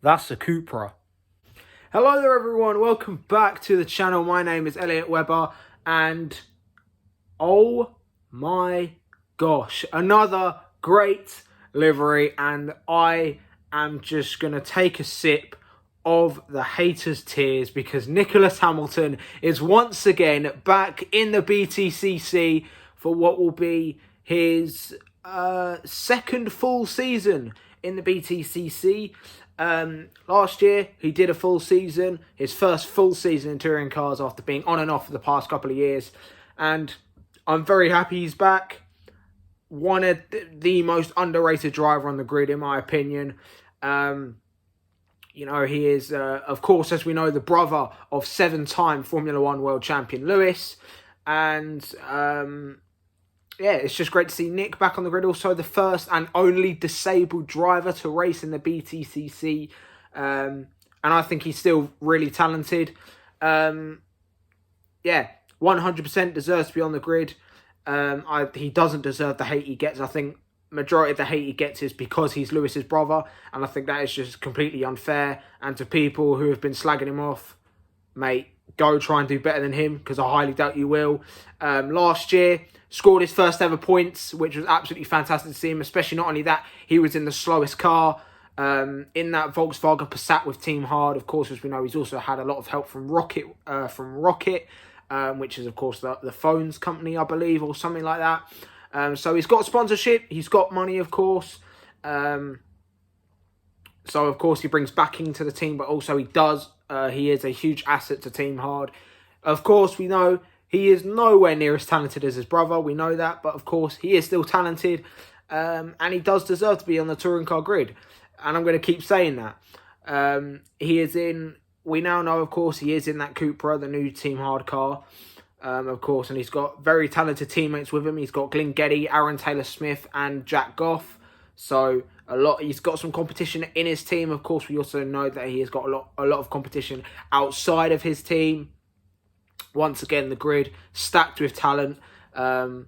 That's a Cupra. Hello there everyone, welcome back to the channel. My name is Elliot Webber and oh my gosh, another great livery, and I am just going to take a sip of the haters' tears because Nicolas Hamilton is once again back in the BTCC for what will be his second full season in the BTCC. Last year he did a full season, his first full season in touring cars after being on and off for the past couple of years, and I'm very happy he's back. One of the most underrated driver on the grid in my opinion. You know, he is of course, as we know, the brother of 7-time Formula 1 world champion Lewis, and yeah, it's just great to see Nick back on the grid. Also the first and only disabled driver to race in the BTCC. And I think he's still really talented. Yeah, 100% deserves to be on the grid. He doesn't deserve the hate he gets. I think majority of the hate he gets is because he's Lewis's brother. And I think that is just completely unfair. And to people who have been slagging him off, mate, go try and do better than him, because I highly doubt you will. Last year, scored his first ever points, which was absolutely fantastic to see him, especially not only that, he was in the slowest car, in that Volkswagen Passat with Team HARD. Of course, as we know, he's also had a lot of help from Rocket, which is, of course, the phones company, I believe, or something like that. So he's got sponsorship, he's got money, of course. So, of course, he brings backing to the team, but also he is a huge asset to Team HARD. Of course, we know he is nowhere near as talented as his brother. We know that, but of course, he is still talented. And he does deserve to be on the touring car grid. And I'm going to keep saying that. He is in, we now know, of course, he is in that Cupra, the new Team HARD car. Of course, and he's got very talented teammates with him. He's got Glyn Geddy, Aaron Taylor-Smith, and Jack Goff. So he's got some competition in his team. Of course, we also know that he has got a lot of competition outside of his team. Once again, the grid stacked with talent. And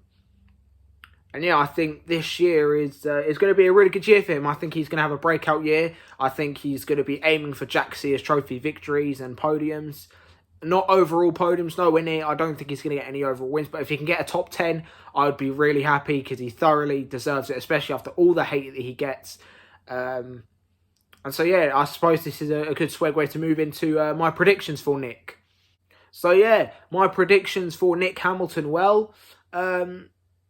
yeah, I think this year is going to be a really good year for him. I think he's going to have a breakout year. I think he's going to be aiming for Jack Sears Trophy victories and podiums. Not overall podiums, nowhere near. I don't think he's going to get any overall wins. But if he can get a top 10, I would be really happy, because he thoroughly deserves it, especially after all the hate that he gets. And so, yeah, I suppose this is a good segue to move into my predictions for Nick. So, yeah, my predictions for Nick Hamilton. Well,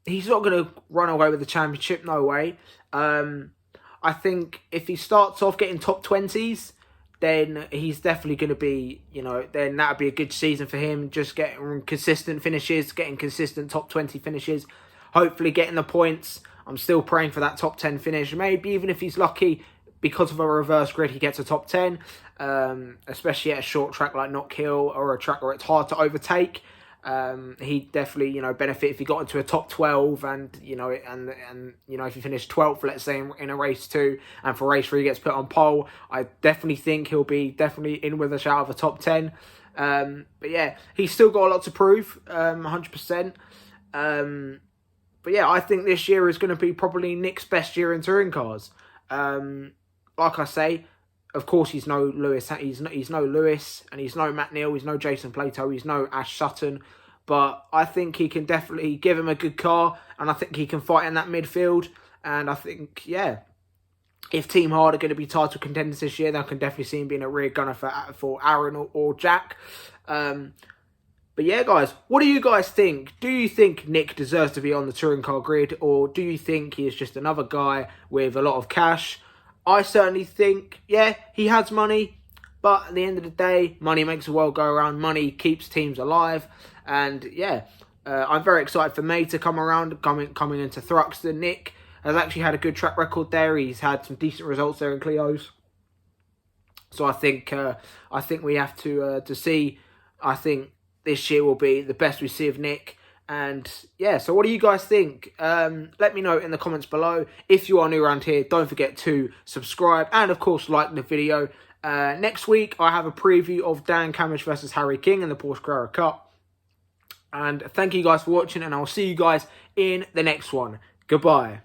he's not going to run away with the championship, no way. I think if he starts off getting top 20s, then he's definitely going to be, you know, then that would be a good season for him. Just getting consistent finishes, getting consistent top 20 finishes, hopefully getting the points. I'm still praying for that top 10 finish. Maybe even if he's lucky, because of a reverse grid, he gets a top 10, especially at a short track like Knock Hill, or a track where it's hard to overtake. He'd definitely, you know, benefit if he got into a top 12, and, you know, and you know, if he finished 12th, let's say, in a race 2, and for race 3 he gets put on pole, I definitely think he'll be definitely in with a shout of a top 10. But yeah, he's still got a lot to prove, 100%. But yeah, I think this year is going to be probably Nick's best year in touring cars. Like I say, of course, he's no Lewis. He's no Lewis, and he's no Matt Neal. He's no Jason Plato. He's no Ash Sutton. But I think he can definitely give him a good car, and I think he can fight in that midfield. And I think, yeah, if Team HARD are going to be title contenders this year, then I can definitely see him being a rear gunner for Aaron or Jack. But yeah, guys, what do you guys think? Do you think Nick deserves to be on the touring car grid, or do you think he is just another guy with a lot of cash? I certainly think, yeah, he has money, but at the end of the day, money makes the world go around. Money keeps teams alive. And yeah, I'm very excited for May to come around, coming into Thruxton. Nick has actually had a good track record there. He's had some decent results there in Clio's. So I think we have to see. I think this year will be the best we see of Nick. And yeah, so what do you guys think? Let me know in the comments below. If you are new around here, don't forget to subscribe and, of course, like the video. Next week, I have a preview of Dan Cammish versus Harry King in the Porsche Carrera Cup. And thank you guys for watching, and I'll see you guys in the next one. Goodbye.